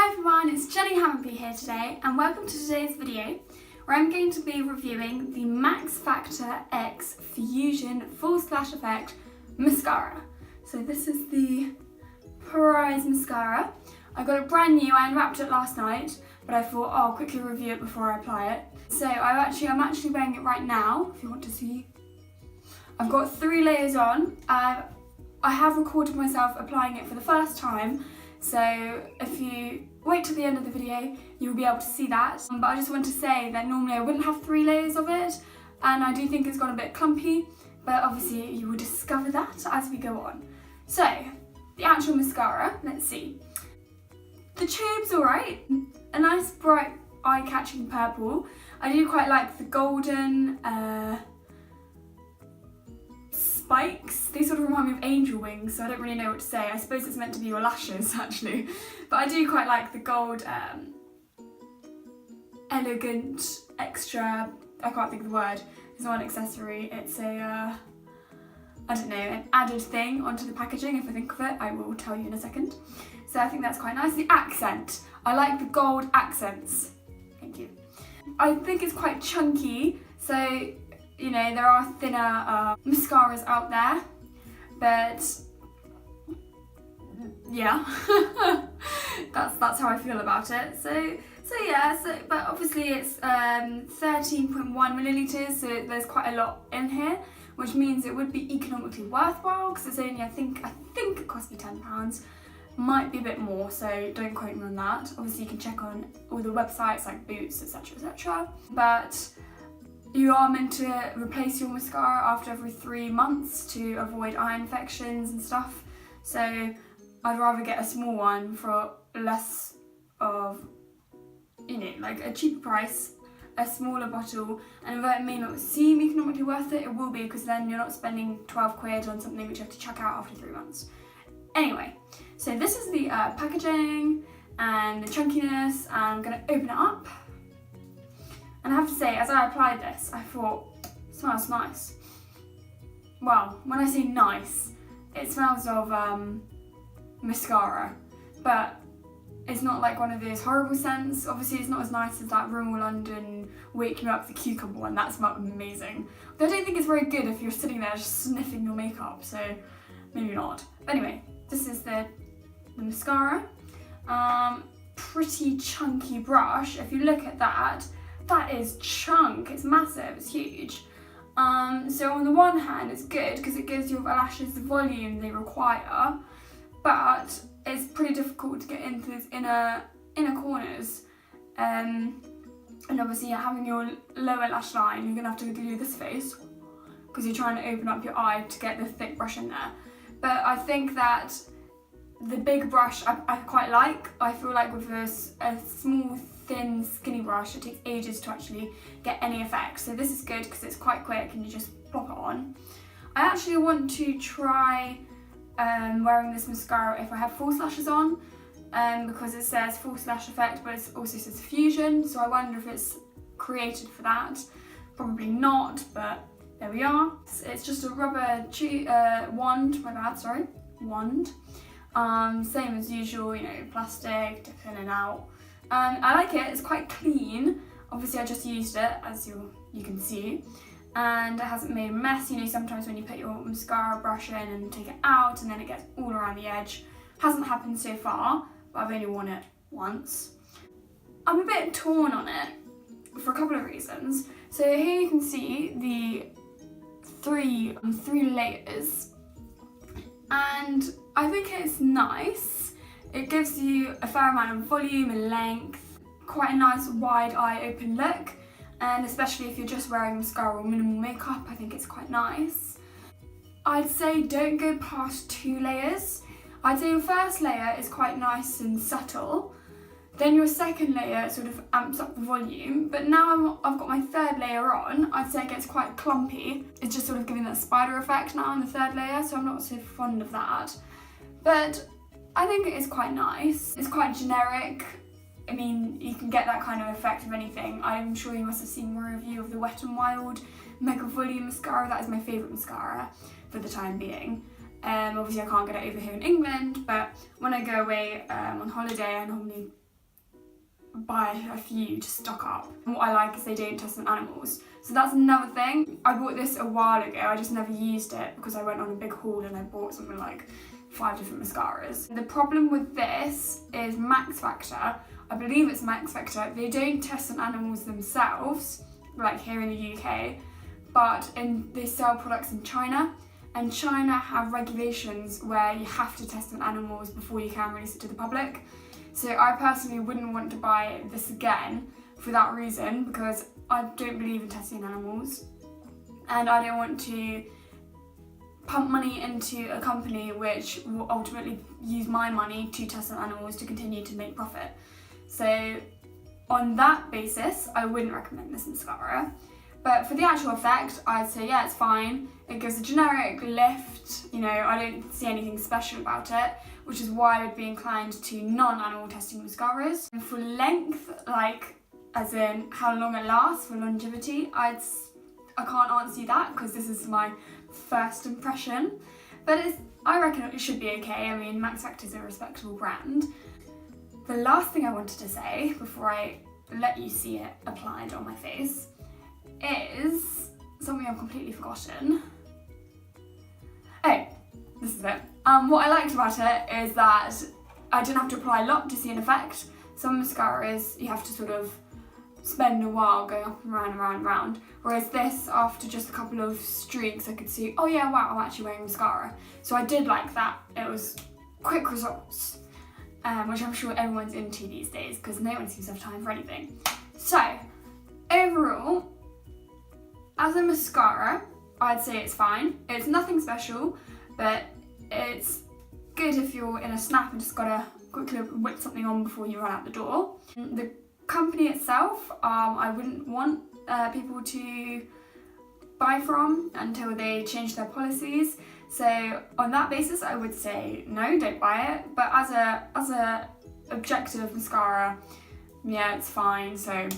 Hi everyone, it's Jenny Hammerby here today and welcome to today's video where I'm going to be reviewing the Max Factor X Fusion Full Splash Effect Mascara. So this is the Prize Mascara. I got it brand new, I unwrapped it last night, but I thought I'll quickly review it before I apply it. So I'm actually wearing it right now, if you want to see. I've got 3 layers on. I have recorded myself applying it for the first time, so if you wait till the end of the video, you'll be able to see that. But I just want to say that normally I wouldn't have 3 layers of it, and I do think it's got a bit clumpy, but obviously you will discover that as we go on. So, the actual mascara, let's see. The tube's alright, a nice bright eye-catching purple. I do quite like the golden spikes. They sort of remind me of angel wings, so I don't really know what to say. I suppose it's meant to be your lashes actually, but I do quite like the gold elegant extra, I can't think of the word, it's not an accessory, it's a I don't know, an added thing onto the packaging. If I think of it, I will tell you in a second. So I think that's quite nice. The accent, I like the gold accents. Thank you. I think it's quite chunky, so you know, there are thinner mascaras out there, but yeah, that's how I feel about it. So yeah, but obviously it's 13.1 millilitres, so there's quite a lot in here, which means it would be economically worthwhile because it's only, I think it cost me £10. Might be a bit more, so don't quote me on that. Obviously you can check on all the websites like Boots, etc. But you are meant to replace your mascara after every 3 months to avoid eye infections and stuff. So I'd rather get a small one for less of, you know, like a cheaper price, a smaller bottle, and although it may not seem economically worth it, it will be, because then you're not spending 12 quid on something which you have to check out after 3 months. Anyway, so this is the packaging and the chunkiness, and I'm going to open it up. And I have to say, as I applied this, I thought, it smells nice. Well, when I say nice, it smells of mascara, but it's not like one of those horrible scents. Obviously it's not as nice as that Rimmel London Wake Me Up the Cucumber one, that smelled amazing. But I don't think it's very good if you're sitting there just sniffing your makeup, so maybe not. But anyway, this is the mascara. Pretty chunky brush. If you look at that, that is chunk, it's massive, it's huge. So on the one hand it's good because it gives your lashes the volume they require, but it's pretty difficult to get into those inner corners. And obviously having your lower lash line, you're gonna have to do this face because you're trying to open up your eye to get the thick brush in there. But I think that the big brush I quite like. I feel like with a small thin skinny brush it takes ages to actually get any effect, so this is good because it's quite quick and you just plop it on. I actually want to try wearing this mascara if I have false lashes on, because it says false lash effect but it also says fusion, so I wonder if it's created for that. Probably not, but there we are. It's just a rubber wand, wand. Same as usual, you know, plastic, dip in and out. I like it, it's quite clean. Obviously I just used it, as you can see, and it hasn't made a mess. You know, sometimes when you put your mascara brush in and take it out and then it gets all around the edge. Hasn't happened so far, but I've only worn it once. I'm a bit torn on it for a couple of reasons. So here you can see the three layers, and I think it's nice. It gives you a fair amount of volume and length, quite a nice wide eye open look, and especially if you're just wearing mascara or minimal makeup, I think it's quite nice. I'd say don't go past 2 layers. I'd say your first layer is quite nice and subtle, then your second layer sort of amps up the volume, but now I've got my 3rd layer on, I'd say it gets quite clumpy. It's just sort of giving that spider effect now on the 3rd layer, so I'm not so fond of that. But I think it is quite nice. It's quite generic. I mean, you can get that kind of effect of anything. I'm sure you must have seen my review of the Wet n Wild Mega Volume Mascara. That is my favourite mascara for the time being. Obviously I can't get it over here in England, but when I go away on holiday I normally buy a few to stock up. And what I like is they don't test on animals. So that's another thing. I bought this a while ago, I just never used it because I went on a big haul and I bought something like 5 different mascaras. The problem with this is Max Factor. I believe it's Max Factor. They don't test on animals themselves, like here in the UK, but they sell products in China, and China have regulations where you have to test on animals before you can release it to the public. So I personally wouldn't want to buy this again for that reason, because I don't believe in testing on animals, and I don't want to pump money into a company which will ultimately use my money to test on animals to continue to make profit. So on that basis, I wouldn't recommend this mascara. But for the actual effect, I'd say yeah, it's fine. It gives a generic lift, you know, I don't see anything special about it, which is why I would be inclined to non-animal testing mascaras. And for length, like as in how long it lasts, for longevity, I can't answer you that because this is my first impression. But I reckon it should be okay. I mean, Max Factor is a respectable brand. The last thing I wanted to say before I let you see it applied on my face is something I've completely forgotten. Oh, this is it. What I liked about it is that I didn't have to apply a lot to see an effect. Some mascaras you have to sort of spend a while going up and round and round and round, whereas this, after just a couple of streaks, I could see, oh yeah, wow, I'm actually wearing mascara. So I did like that. It was quick results, which I'm sure everyone's into these days because no one seems to have time for anything. So overall, as a mascara, I'd say it's fine. It's nothing special, but it's good if you're in a snap and just gotta quickly whip something on before you run out the door. The company itself, I wouldn't want people to buy from until they change their policies. So on that basis, I would say no, don't buy it. But as a objective mascara, yeah, it's fine. So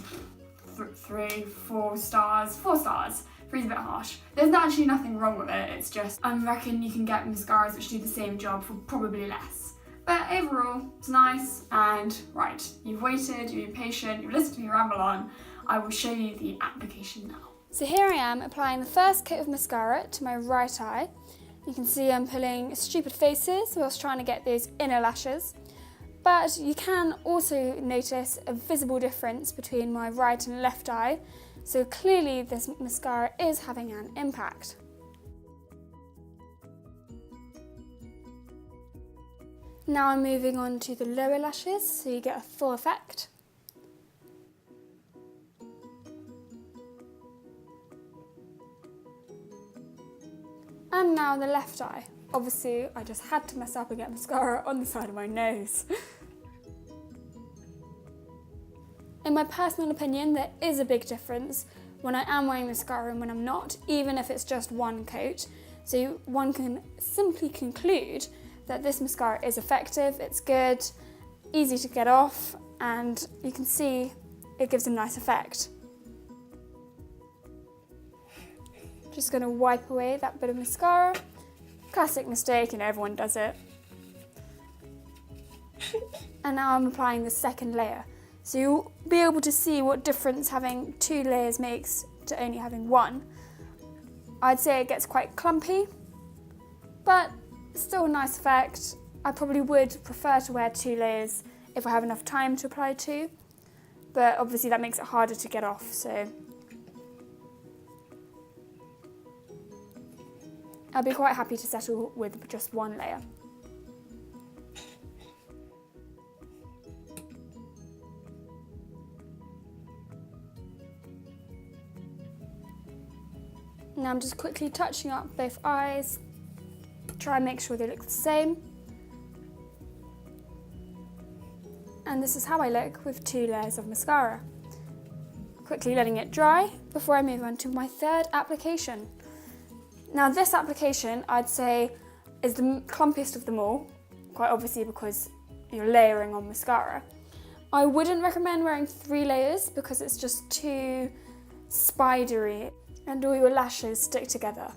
4 stars. 4 stars. 3's a bit harsh. There's actually nothing wrong with it. It's just I reckon you can get mascaras which do the same job for probably less. But overall, it's nice. And right, you've waited, you've been patient, you've listened to me ramble on. I will show you the application now. So here I am applying the first coat of mascara to my right eye. You can see I'm pulling stupid faces whilst trying to get those inner lashes. But you can also notice a visible difference between my right and left eye. So clearly this mascara is having an impact. Now I'm moving on to the lower lashes so you get a full effect. And now the left eye. Obviously, I just had to mess up and get mascara on the side of my nose. In my personal opinion, there is a big difference when I am wearing mascara and when I'm not, even if it's just one coat. So one can simply conclude that this mascara is effective, it's good, easy to get off, and you can see it gives a nice effect. Just going to wipe away that bit of mascara. Classic mistake, and everyone does it. And now I'm applying the second layer. So you'll be able to see what difference having 2 layers makes to only having 1. I'd say it gets quite clumpy, but still a nice effect. I probably would prefer to wear 2 layers if I have enough time to apply 2, but obviously that makes it harder to get off, so I'll be quite happy to settle with just 1 layer. Now I'm just quickly touching up both eyes, try and make sure they look the same. And this is how I look with 2 layers of mascara. Quickly letting it dry before I move on to my third application. Now this application, I'd say, is the clumpiest of them all, quite obviously because you're layering on mascara. I wouldn't recommend wearing 3 layers because it's just too spidery and all your lashes stick together.